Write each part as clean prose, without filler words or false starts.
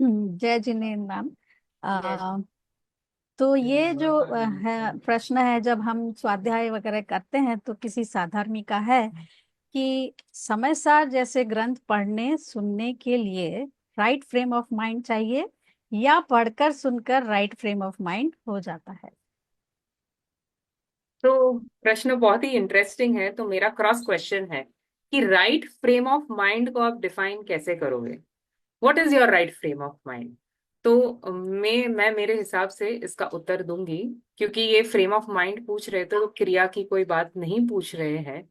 जय जिनेन्द्र मैम। अ, तो ये जो है प्रश्न है, जब हम स्वाध्याय वगैरह करते हैं तो किसी साधर्मी का है कि समय सार जैसे ग्रंथ पढ़ने सुनने के लिए राइट फ्रेम ऑफ माइंड चाहिए या पढ़कर सुनकर राइट फ्रेम ऑफ माइंड हो जाता है। तो प्रश्न बहुत ही इंटरेस्टिंग है। तो मेरा क्रॉस क्वेश्चन है कि राइट फ्रेम ऑफ माइंड को आप डिफाइन कैसे करोगे? What is your right frame of mind? तो मैं मेरे हिसाब से इसका उत्तर दूंगी, क्योंकि ये फ्रेम ऑफ माइंड पूछ रहे थे तो क्रिया की कोई बात नहीं पूछ रहे हैं।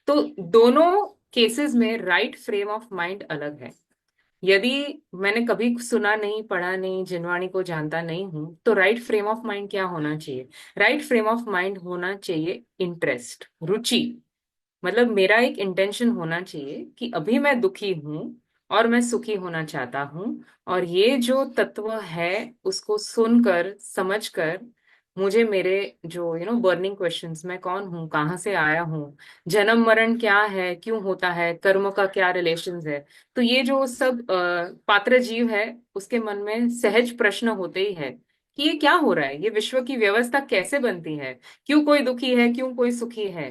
तो दोनों केसेस में राइट फ्रेम ऑफ माइंड अलग है। यदि मैंने कभी सुना नहीं, पढ़ा नहीं, जिनवाणी को जानता नहीं हूं, तो राइट फ्रेम ऑफ माइंड क्या होना चाहिए? राइट फ्रेम ऑफ माइंड होना चाहिए इंटरेस्ट, रुचि। मतलब मेरा एक इंटेंशन होना चाहिए कि अभी मैं दुखी हूं और मैं सुखी होना चाहता हूं, और ये जो तत्व है उसको सुनकर समझकर मुझे मेरे जो बर्निंग क्वेश्चंस, मैं कौन हूँ, कहाँ से आया हूँ, जन्म मरण क्या है, क्यों होता है, कर्म का क्या रिलेशंस है, तो ये जो सब पात्र जीव है उसके मन में सहज प्रश्न होते ही है कि ये क्या हो रहा है, ये विश्व की व्यवस्था कैसे बनती है, क्यों कोई दुखी है, क्यों कोई सुखी है,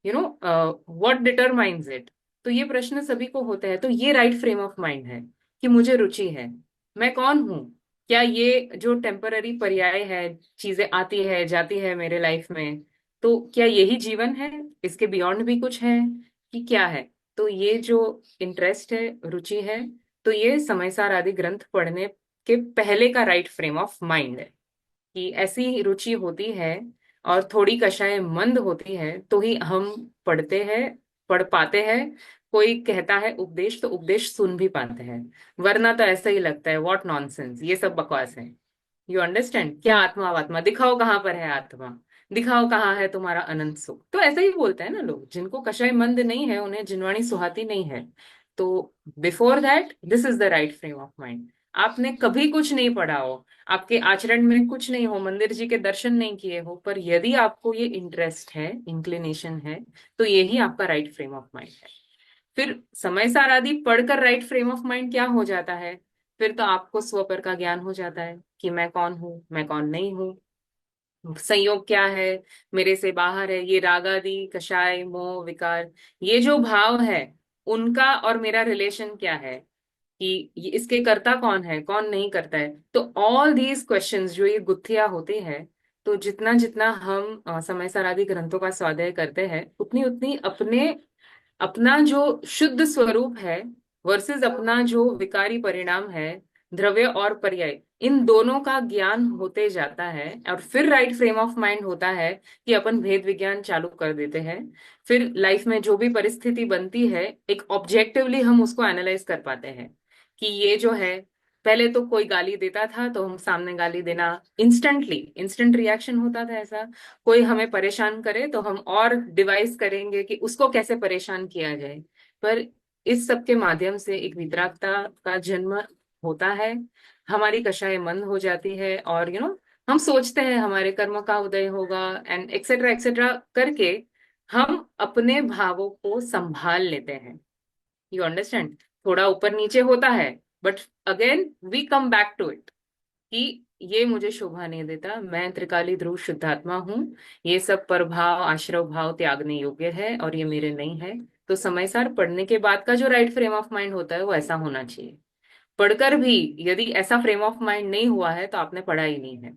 व्हाट डिटरमाइंस इट। तो ये प्रश्न सभी को होते हैं। तो ये राइट फ्रेम ऑफ माइंड है कि मुझे रुचि है, मैं कौन हूँ, क्या ये जो टेम्पररी पर्याय है, चीजें आती है जाती है मेरे लाइफ में, तो क्या यही जीवन है, इसके बियॉन्ड भी कुछ है कि क्या है? तो ये जो इंटरेस्ट है, रुचि है, तो ये समय सार आदि ग्रंथ पढ़ने के पहले का राइट फ्रेम ऑफ माइंड है कि ऐसी रुचि होती है और थोड़ी कषाय मंद होती है तो ही हम पढ़ते हैं, पढ़ पाते हैं। कोई कहता है उपदेश तो उपदेश सुन भी पाते हैं, वरना तो ऐसा ही लगता है व्हाट नॉनसेंस, ये सब बकवास है। You understand? क्या आत्मा वात्मा, दिखाओ कहाँ पर है आत्मा, दिखाओ कहाँ है तुम्हारा अनंत सुख। तो ऐसा ही बोलते हैं ना लोग, जिनको कषाय मंद नहीं है उन्हें जिनवाणी सुहाती नहीं है। तो before that this is the right frame of mind. आपने कभी कुछ नहीं पढ़ा हो, आपके आचरण में कुछ नहीं हो, मंदिर जी के दर्शन नहीं किए हो, पर यदि आपको ये इंटरेस्ट है, इंक्लिनेशन है, तो यही आपका राइट फ्रेम ऑफ माइंड है। फिर समय सार आदि पढ़कर राइट फ्रेम ऑफ माइंड क्या हो जाता है? फिर तो आपको स्वपर का ज्ञान हो जाता है कि मैं कौन हूँ, मैं कौन नहीं हूँ, संयोग क्या है, मेरे से बाहर है, ये राग आदि कषाय मोह विकार, ये जो भाव है, उनका और मेरा रिलेशन क्या है, कि ये इसके करता कौन है, कौन नहीं करता है। तो ऑल दीज क्वेश्चंस जो ये गुत्थियां होती है, तो जितना जितना हम समय सार आदि ग्रंथों का स्वाध्याय करते हैं, उतनी उतनी अपने अपना जो शुद्ध स्वरूप है वर्सेस अपना जो विकारी परिणाम है, द्रव्य और पर्याय, इन दोनों का ज्ञान होते जाता है। और फिर राइट फ्रेम ऑफ माइंड होता है कि अपन भेद विज्ञान चालू कर देते हैं। फिर लाइफ में जो भी परिस्थिति बनती है, एक ऑब्जेक्टिवली हम उसको एनालाइज कर पाते हैं कि ये जो है, पहले तो कोई गाली देता था तो हम सामने गाली देना, इंस्टेंटली इंस्टेंट रिएक्शन होता था ऐसा। कोई हमें परेशान करे तो हम और डिवाइस करेंगे कि उसको कैसे परेशान किया जाए। पर इस सब के माध्यम से एक वितरागता का जन्म होता है, हमारी कषाय मंद हो जाती है, और हम सोचते हैं हमारे कर्म का उदय होगा, एंड एक्सेट्रा एक्सेट्रा करके हम अपने भावों को संभाल लेते हैं। You understand? थोड़ा ऊपर नीचे होता है, but again we come back to it कि ये मुझे शोभा नहीं देता, मैं त्रिकाली ध्रुव शुद्धात्मा हूँ, ये सब प्रभाव आश्रव भाव त्यागने योग्य है और ये मेरे नहीं है। तो समय सार पढ़ने के बाद का जो राइट फ्रेम ऑफ माइंड होता है वो ऐसा होना चाहिए। पढ़कर भी यदि ऐसा फ्रेम ऑफ माइंड नहीं हुआ है तो आपने पढ़ा ही नहीं है,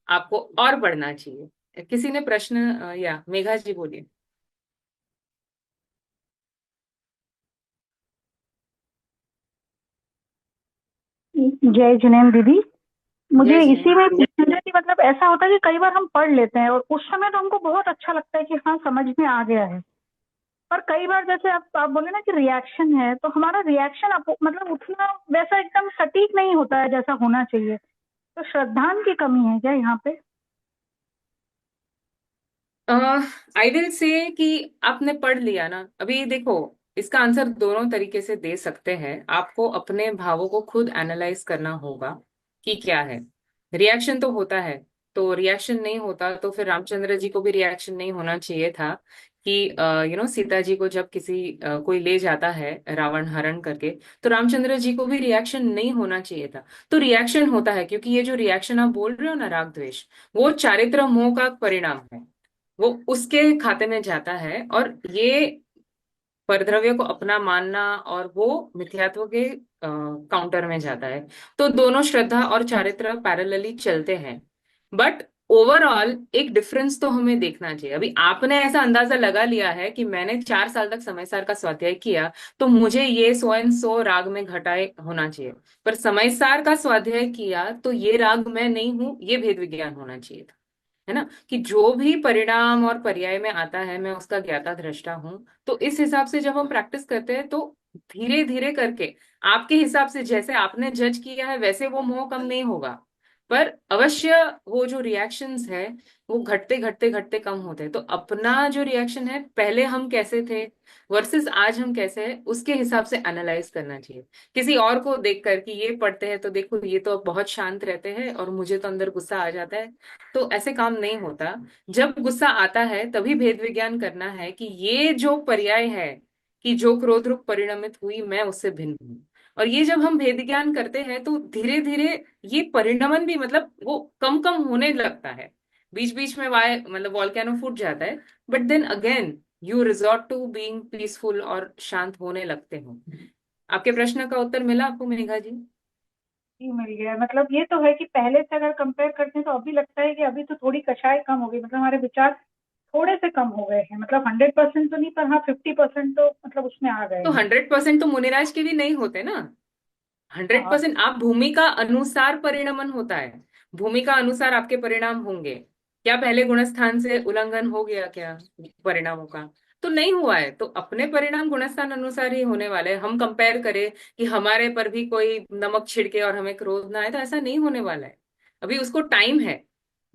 आपको और पढ़ना चाहिए। किसी ने प्रश्न या मेघा जी बोलिए। जय जिनेन्द्र दीदी। जय मुझे इसी जिनेन्द्र। में पूछना है कि मतलब ऐसा होता है कि कई बार हम पढ़ लेते हैं और उस समय तो हमको बहुत अच्छा लगता है कि हाँ समझ में आ गया है। पर कई बार जैसे आप बोले ना कि रिएक्शन है, तो हमारा रिएक्शन मतलब उतना वैसा एकदम सटीक नहीं होता है जैसा होना चाहिए। तो श्रद्धान की कमी है क्या यहाँ पे? आई विल से कि आपने पढ़ लिया ना, अभी देखो, इसका आंसर दोनों तरीके से दे सकते हैं। आपको अपने भावों को खुद एनालाइज करना होगा कि क्या है। रिएक्शन तो होता है, तो रिएक्शन नहीं होता तो फिर रामचंद्र जी को भी रिएक्शन नहीं होना चाहिए था कि सीता जी को जब कोई ले जाता है रावण हरण करके, तो रामचंद्र जी को भी रिएक्शन नहीं होना चाहिए था। तो रिएक्शन होता है, क्योंकि ये जो रिएक्शन आप बोल रहे हो ना, राग द्वेष, वो चारित्र मोह का परिणाम है। वो उसके खाते में जाता है, और ये परद्रव्य को अपना मानना और वो मिथ्यात्व के काउंटर में जाता है। तो दोनों श्रद्धा और चारित्र पैरेलली चलते हैं। बट ओवरऑल एक डिफरेंस तो हमें देखना चाहिए। अभी आपने ऐसा अंदाजा लगा लिया है कि मैंने 4 साल तक समयसार का स्वाध्याय किया, तो मुझे ये सो एंड सो राग में घटाए होना चाहिए। पर समयसार का स्वाध्याय किया तो ये राग मैं नहीं हूं, ये भेद विज्ञान होना चाहिए था। है ना, कि जो भी परिणाम और पर्याय में आता है मैं उसका ज्ञाता दृष्टा हूं। तो इस हिसाब से जब हम प्रैक्टिस करते हैं तो धीरे धीरे करके, आपके हिसाब से जैसे आपने जज किया है वैसे वो मोह कम नहीं होगा, पर अवश्य वो जो रिएक्शंस है वो घटते घटते घटते कम होते हैं। तो अपना जो रिएक्शन है, पहले हम कैसे थे वर्सेस आज हम कैसे हैं, उसके हिसाब से एनालाइज करना चाहिए। किसी और को देखकर कि ये पढ़ते हैं तो देखो ये तो बहुत शांत रहते हैं और मुझे तो अंदर गुस्सा आ जाता है, तो ऐसे काम नहीं होता। जब गुस्सा आता है तभी भेद विज्ञान करना है कि ये जो पर्याय है, कि जो क्रोध रूप परिणमित हुई मैं उससे भिन्न हूँ। और ये जब हम भेद ज्ञान करते हैं तो धीरे धीरे ये परिणमन भी मतलब वो कम कम होने लगता है। बीच बीच में वाय मतलब वॉल्केनो फूट जाता है, but then again you resort to being peaceful और शांत होने लगते हो। आपके प्रश्न का उत्तर मिला आपको मेघा जी? जी मिल गया। मतलब ये तो है कि पहले से अगर कंपेयर करते हैं तो अभी लगता है कि अभी तो थोड़ी कषाय कम हो गई, मतलब हमारे विचार थोड़े से कम हो गए हैं। मतलब 100% तो नहीं, पर हाँ 50% तो मतलब उसमें आ गए तो हैं। 100% तो मुनिराज के भी नहीं होते ना। हंड्रेड हाँ। परसेंट आप भूमिका अनुसार परिणमन होता है। भूमिका अनुसार आपके परिणाम होंगे। क्या पहले गुणस्थान से उल्लंघन हो गया क्या परिणामों का? तो नहीं हुआ है। तो अपने परिणाम गुणस्थान अनुसार ही होने वाले हैं। हम कंपेयर करें कि हमारे पर भी कोई नमक छिड़के और हमें क्रोध ना आए, तो ऐसा नहीं होने वाला है। अभी उसको टाइम है।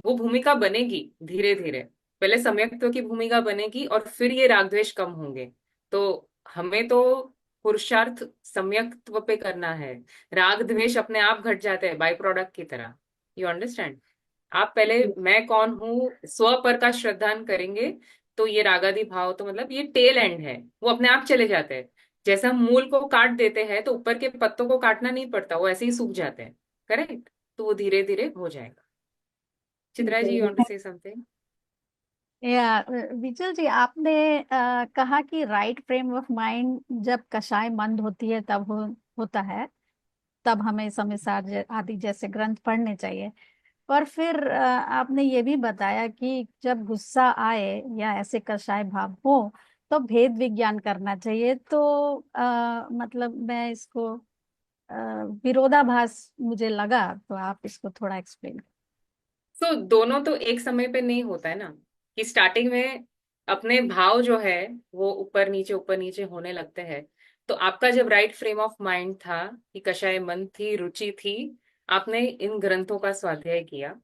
वो भूमिका बनेगी धीरे धीरे। पहले सम्यक्त्व की भूमिका बनेगी और फिर ये राग द्वेष कम होंगे। तो हमें तो पुरुषार्थ सम्यक्त्व पे करना है। राग द्वेष अपने आप घट जाते हैं बाय प्रोडक्ट की तरह। You understand? आप पहले मैं कौन हूँ स्व पर का श्रद्धान करेंगे, तो ये रागादि भाव तो मतलब ये टेल एंड है, वो अपने आप चले जाते हैं। जैसे हम मूल को काट देते हैं तो ऊपर के पत्तों को काटना नहीं पड़ता, वो ऐसे ही सूख जाते हैं। करेक्ट? तो वो धीरे धीरे हो जाएगा। ठीक Chitra ji, you want to है। से समथिंग? या विजल जी, आपने कहा कि राइट फ्रेम ऑफ माइंड जब कषाय मंद होती है तब होता है, तब हमें समयसार आदि जैसे ग्रंथ पढ़ने चाहिए। पर फिर आपने ये भी बताया कि जब गुस्सा आए या ऐसे कषाय भाव हो तो भेद विज्ञान करना चाहिए। तो मतलब मैं इसको विरोधाभास मुझे लगा, तो आप इसको थोड़ा एक्सप्लेन। सो दोनों तो एक समय पे नहीं होता है ना, कि स्टार्टिंग में अपने भाव जो है वो ऊपर नीचे होने लगते हैं। तो आपका जब राइट फ्रेम ऑफ माइंड था, कि कषाय मन थी, रुचि थी, आपने इन ग्रंथों का स्वाध्याय किया,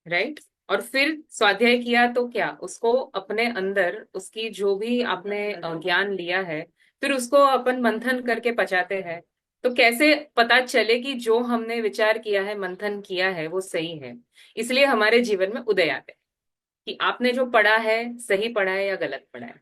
राइट? और फिर स्वाध्याय किया तो क्या उसको अपने अंदर उसकी जो भी आपने ज्ञान लिया है, फिर उसको अपन मंथन करके पचाते हैं। तो कैसे पता चले कि जो हमने विचार किया है, मंथन किया है, वो सही है? इसलिए हमारे जीवन में उदय आते हैं कि आपने जो पढ़ा है सही पढ़ा है या गलत पढ़ा है,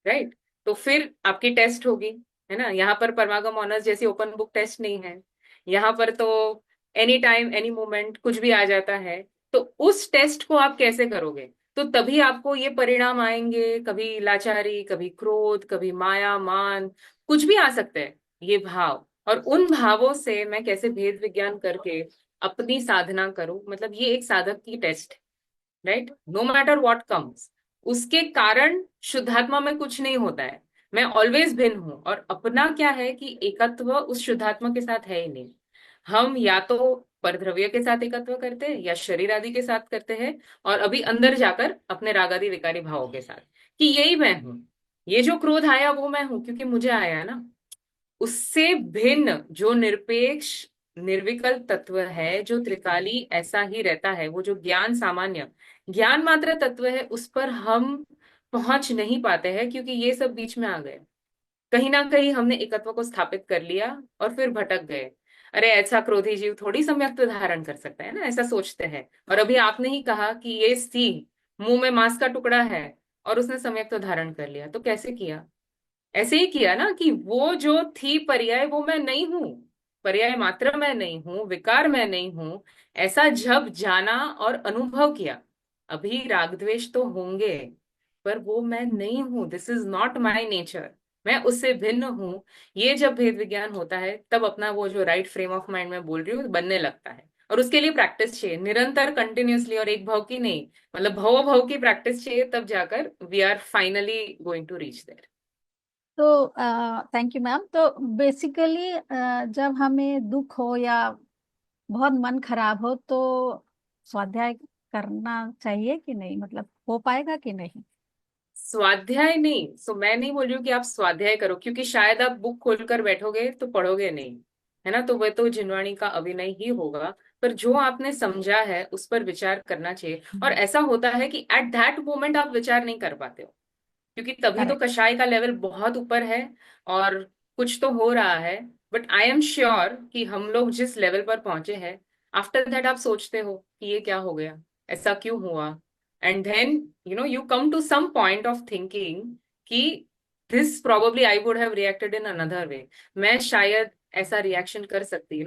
राइट? तो फिर आपकी टेस्ट होगी। है ना, यहाँ पर परमागम ऑनर्स जैसी ओपन बुक टेस्ट नहीं है। यहाँ पर तो एनी टाइम एनी मोमेंट कुछ भी आ जाता है। तो उस टेस्ट को आप कैसे करोगे? तो तभी आपको ये परिणाम आएंगे, कभी लाचारी, कभी क्रोध, कभी माया मान, कुछ भी आ सकते हैं ये भाव। और उन भावों से मैं कैसे भेद विज्ञान करके अपनी साधना करूं, मतलब ये एक साधक की test, right? No matter what comes, उसके कारण शुद्धात्मा में कुछ नहीं होता है। मैं ऑलवेज भिन्न हूं, और अपना क्या है कि एकत्व उस शुद्धात्मा के साथ है ही नहीं। हम या तो परद्रव्य के साथ एकत्व करते हैं या शरीर आदि के साथ करते हैं, और अभी अंदर जाकर अपने रागादि विकारी भावों के साथ, कि यही मैं हूं। ये जो क्रोध आया वो मैं हूं क्योंकि मुझे आया ना। उससे भिन्न जो निरपेक्ष निर्विकल्प तत्व है, जो त्रिकाली ऐसा ही रहता है, वो जो ज्ञान सामान्य ज्ञान मात्र तत्व है, उस पर हम पहुंच नहीं पाते हैं, क्योंकि ये सब बीच में आ गए। कहीं ना कहीं हमने एकत्व को स्थापित कर लिया और फिर भटक गए। अरे ऐसा क्रोधी जीव थोड़ी सम्यक्त्व धारण कर सकता है ना, ऐसा सोचते हैं। और अभी आपने ही कहा कि ये सी मुंह में मांस का टुकड़ा है, और उसने सम्यक तो धारण कर लिया। तो कैसे किया? ऐसे ही किया ना कि वो जो थी पर्याय वो मैं नहीं हूं, पर्याय मात्र मैं नहीं हूं, विकार मैं नहीं हूं, ऐसा जब जाना और अनुभव किया। अभी राग द्वेष तो होंगे, पर वो मैं नहीं हूं, this is not my nature, मैं उससे भिन्न हूं। ये जब भेद विज्ञान होता है तब अपना वो जो राइट फ्रेम ऑफ माइंड मैं बोल रही हूँ बनने लगता है। और उसके लिए प्रैक्टिस चाहिए निरंतर, कंटिन्यूअसली, और एक भाव की नहीं, मतलब भव भव की प्रैक्टिस चाहिए, तब जाकर we are finally going to reach there. तो थैंक यू मैम। तो बेसिकली जब हमें दुख हो या बहुत मन खराब हो तो स्वाध्याय करना चाहिए कि नहीं, मतलब हो पाएगा कि नहीं? स्वाध्याय नहीं, सो मैं नहीं बोल रही हूँ कि आप स्वाध्याय करो, क्योंकि शायद आप बुक खोलकर बैठोगे तो पढ़ोगे नहीं, है ना, तो वह तो जिनवाणी का अभिनय ही होगा। पर जो आपने समझा है उस पर विचार करना चाहिए। और ऐसा होता है कि एट दैट मोमेंट आप विचार नहीं कर पाते हो, क्योंकि तभी तो करेक्ट। कषाय का लेवल बहुत ऊपर है और कुछ तो हो रहा है। बट आई एम श्योर कि हम लोग जिस लेवल पर पहुंचे हैं, आफ्टर दैट आप सोचते हो कि ये क्या हो गया, ऐसा क्यों हुआ, and then you come to some point of thinking कि this probably I would have reacted in another way. मैं शायद ऐसा रिएक्शन कर सकती,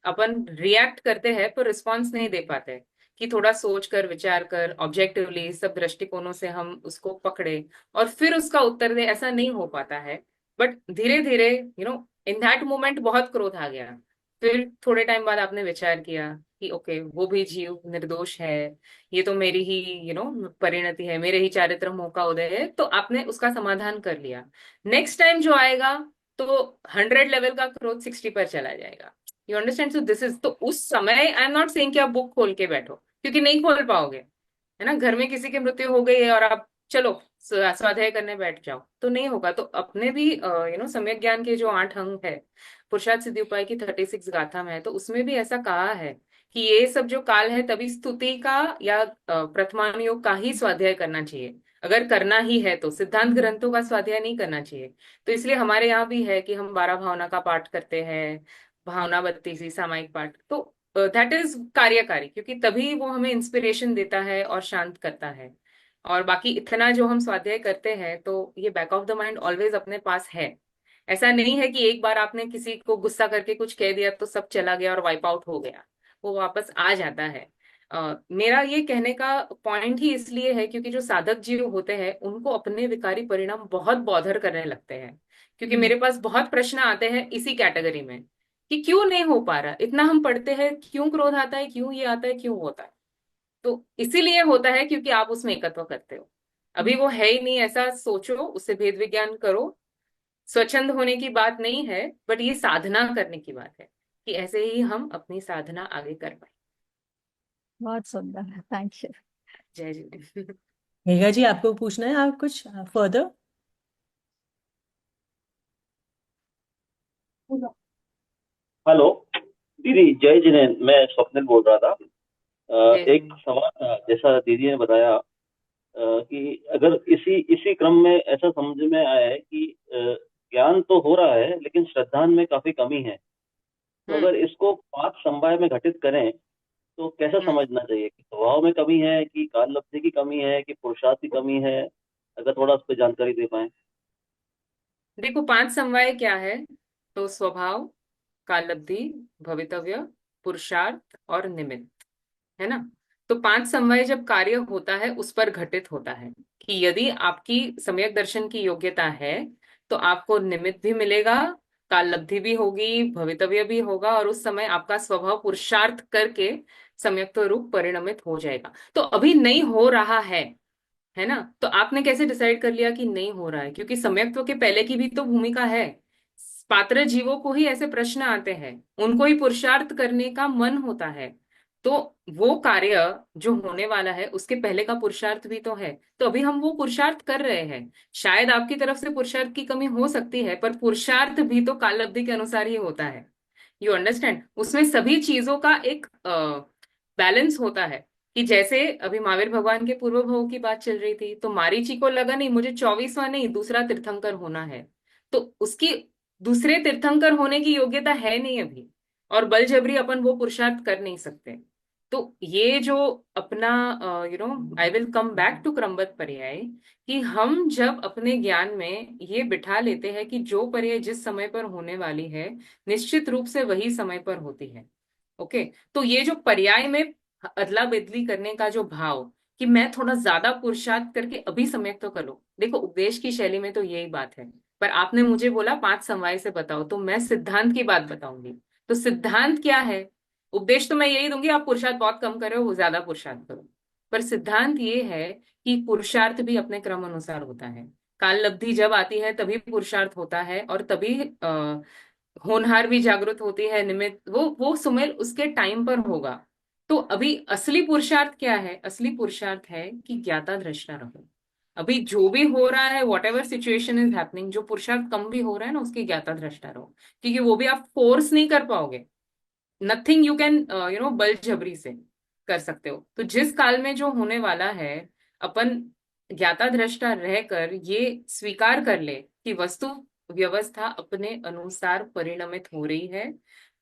अपन रिएक्ट करते हैं पर रिस्पॉन्स नहीं दे पाते, कि थोड़ा सोच कर विचार कर ऑब्जेक्टिवली सब दृष्टिकोणों से हम उसको पकड़े और फिर उसका उत्तर दे, ऐसा नहीं हो पाता है। बट धीरे धीरे इन दैट मोमेंट बहुत क्रोध आ गया, फिर थोड़े टाइम बाद आपने विचार किया कि ओके वो भी जीव निर्दोष है, ये तो मेरी ही परिणति है, मेरे ही चारित्र मोह का उदय है, तो आपने उसका समाधान कर लिया। नेक्स्ट टाइम जो आएगा तो 100 लेवल का क्रोध 60 पर चला जाएगा। You understand? So this is, तो उस समय आई एम नॉट सेइंग कि आप बुक खोल के बैठो, क्योंकि नहीं खोल पाओगे, है ना। घर में किसी की मृत्यु हो गई है और आप चलो स्वाध्याय करने बैठ जाओ तो नहीं होगा। तो अपने भी सम्यक ज्ञान के जो 8 अंग है, पुरुषार्थ सिद्धि उपाय की 36 गाथा में है, तो उसमें भी ऐसा कहा है कि ये सब जो काल है तभी स्तुति का या प्रथमानुयोग का ही स्वाध्याय करना चाहिए। अगर करना ही है तो सिद्धांत ग्रंथों का स्वाध्याय नहीं करना चाहिए। तो इसलिए हमारे यहाँ भी है कि हम 12 भावना का पाठ करते हैं, भावना 32 सामायिक पाठ, तो दैट इज कार्यकारी, क्योंकि तभी वो हमें इंस्पिरेशन देता है और शांत करता है। और बाकी इतना जो हम स्वाध्याय करते हैं तो ये back of the mind always अपने पास है। ऐसा नहीं है कि एक बार आपने किसी को गुस्सा करके कुछ कह दिया तो सब चला गया और वाइप आउट हो गया, वो वापस आ जाता है। मेरा ये कहने का पॉइंट ही इसलिए है क्योंकि जो साधक जीव होते हैं उनको अपने विकारी परिणाम बहुत बॉदर करने लगते हैं, क्योंकि मेरे पास बहुत प्रश्न आते हैं इसी कैटेगरी में कि क्यों नहीं हो पा रहा, इतना हम पढ़ते हैं, क्यों क्रोध आता है, क्यों ये आता है, क्यों होता है। तो इसीलिए होता है क्योंकि आप उसमें एकत्व करते हो, अभी वो है ही नहीं, ऐसा सोचो, उससे भेद विज्ञान करो। स्वच्छंद होने की बात नहीं है, बट ये साधना करने की बात है कि ऐसे ही हम अपनी साधना आगे कर पाए। बहुत सुंदर, थैंक यू। जय जी। मेघा जी, आपको पूछना है आप कुछ फर्दर? हेलो दीदी, जय जिनेन्द्र। मैं स्वप्निल बोल रहा था। जय एक जी। सवाल था, जैसा दीदी ने बताया कि अगर इसी इसी क्रम में ऐसा समझ में आया है कि ज्ञान तो हो रहा है लेकिन श्रद्धान में काफी कमी है, तो हम्म। अगर इसको 5 समवाय में घटित करें तो कैसा हम्म। समझना चाहिए कि स्वभाव में कमी है, कि काल लब्धि की कमी है, कि पुरुषार्थ की कमी है? अगर थोड़ा उस पर जानकारी दे पाए। देखो 5 समवाय क्या है, तो स्वभाव, कालब्धि, भवितव्य, पुरुषार्थ और निमित्त, है ना। तो 5 समवाय जब कार्य होता है उस पर घटित होता है कि यदि आपकी सम्यक दर्शन की योग्यता है तो आपको निमित्त भी मिलेगा, काल लब्धि भी होगी, भवितव्य भी होगा, और उस समय आपका स्वभाव पुरुषार्थ करके सम्यक रूप परिणमित हो जाएगा। तो अभी नहीं हो रहा है ना। तो आपने कैसे डिसाइड कर लिया कि नहीं हो रहा है? क्योंकि सम्यक्त्व के पहले की भी तो भूमिका है। पात्र जीवों को ही ऐसे प्रश्न आते हैं, उनको ही पुरुषार्थ करने का मन होता है, तो वो कार्य जो होने वाला है उसके पहले का पुरुषार्थ भी तो है। तो अभी हम वो पुरुषार्थ कर रहे हैं। शायद आपकी तरफ से पुरुषार्थ की कमी हो सकती है, पर पुरुषार्थ भी तो काल अवधि के अनुसार ही होता है। You understand? उसमें सभी चीजों का एक बैलेंस होता है। कि जैसे अभी महावीर भगवान के पूर्व भव की बात चल रही थी, तो मारीची को लगा नहीं मुझे 24वां नहीं दूसरा तीर्थंकर होना है, तो उसकी दूसरे तीर्थंकर होने की योग्यता है नहीं अभी, और बलजबरी अपन वो पुरुषार्थ कर नहीं सकते। तो ये जो अपना I will come back to क्रमबद्ध पर्याय, कि हम जब अपने ज्ञान में ये बिठा लेते हैं कि जो पर्याय जिस समय पर होने वाली है निश्चित रूप से वही समय पर होती है। ओके, तो ये जो पर्याय में अदला बदली करने का जो भाव, कि मैं थोड़ा ज्यादा पुरुषार्थ करके अभी समय तो कर लूं, देखो उपदेश की शैली में तो यही बात है। पर आपने मुझे बोला 5 समवाय से बताओ, तो मैं सिद्धांत की बात बताऊंगी। तो सिद्धांत क्या है? उपदेश तो मैं यही दूंगी, आप पुरुषार्थ बहुत कम करो, वो ज्यादा पुरुषार्थ करो। पर सिद्धांत ये है कि पुरुषार्थ भी अपने क्रम अनुसार होता है। काल लब्धि जब आती है तभी पुरुषार्थ होता है, और तभी होनहार भी जागृत होती है, निमित्त वो सुमेल उसके टाइम पर होगा। तो अभी असली पुरुषार्थ क्या है? असली पुरुषार्थ है कि ज्ञाता दृष्टा रहो। अभी जो भी हो रहा है, what ever situation is happening, जो पुरुषार्थ कम भी हो रहा है ना, उसकी ज्ञाता दृष्टा रहो, क्योंकि वो भी आप फोर्स नहीं कर पाओगे। नथिंग यू कैन बल जबरी से कर सकते हो। तो जिस काल में जो होने वाला है, अपन ज्ञाता दृष्टा रहकर ये स्वीकार कर ले कि वस्तु व्यवस्था अपने अनुसार परिणमित हो रही है।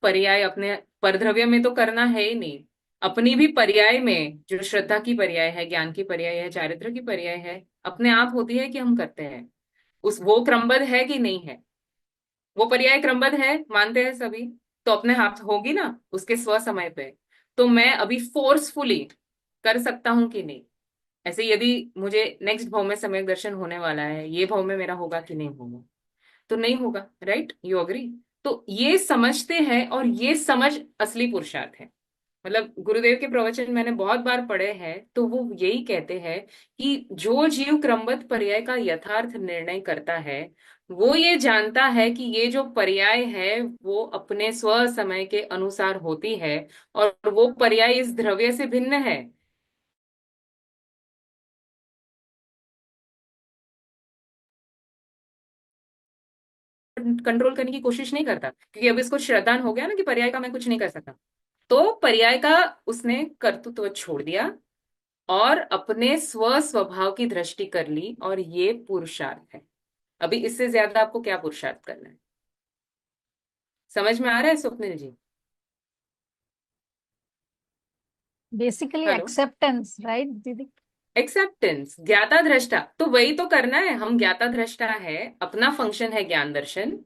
पर्याय अपने परद्रव्य में तो करना है ही नहीं, अपनी भी पर्याय में, जो श्रद्धा की पर्याय है, ज्ञान की पर्याय है, चारित्र की पर्याय है, अपने आप होती है कि हम करते हैं। उस वो क्रमबद्ध है कि नहीं है? वो पर्याय क्रमबद्ध है, मानते हैं सभी। तो अपने हाथ होगी ना उसके स्व समय पे। तो मैं अभी फोर्सफुली कर सकता हूं कि नहीं? ऐसे यदि मुझे नेक्स्ट भाव में सम्यक दर्शन होने वाला है, ये भाव में मेरा होगा कि नहीं होगा? तो नहीं होगा, राइट? You agree? तो ये समझते हैं, और ये समझ असली पुरुषार्थ है। मतलब गुरुदेव के प्रवचन मैंने बहुत बार पढ़े हैं, तो वो यही कहते हैं कि जो जीव क्रमबद्ध पर्याय का यथार्थ निर्णय करता है, वो ये जानता है कि ये जो पर्याय है वो अपने स्व समय के अनुसार होती है, और वो पर्याय इस द्रव्य से भिन्न है। कंट्रोल करने की कोशिश नहीं करता, क्योंकि अब इसको श्रद्धान हो गया ना कि पर्याय का मैं कुछ नहीं कर सकता। तो पर्याय का उसने कर्तृत्व छोड़ दिया, और अपने स्व स्वभाव की दृष्टि कर ली, और ये पुरुषार्थ है। अभी इससे ज्यादा आपको क्या पुरुषार्थ करना है? समझ में आ रहा है Swapnil ji? Basically hello. Acceptance, right दीदी? एक्सेप्टेंस, ज्ञाता दृष्टा, तो वही तो करना है। हम ज्ञाता दृष्टा है, अपना फंक्शन है ज्ञान दर्शन,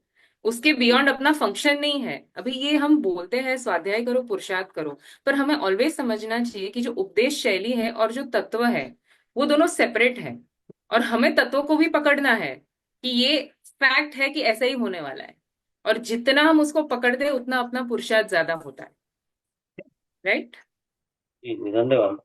उसके बियॉन्ड अपना फंक्शन नहीं है। अभी ये हम बोलते हैं स्वाध्याय करो, पुरुषार्थ करो, पर हमें ऑलवेज समझना चाहिए कि जो उपदेश शैली है और जो तत्व है, वो दोनों सेपरेट है। और हमें तत्वों को भी पकड़ना है कि ये फैक्ट है कि ऐसा ही होने वाला है, और जितना हम उसको पकड़ते हैं उतना अपना पुरुषार्थ ज्यादा होता है, राइट? जी, धन्यवाद।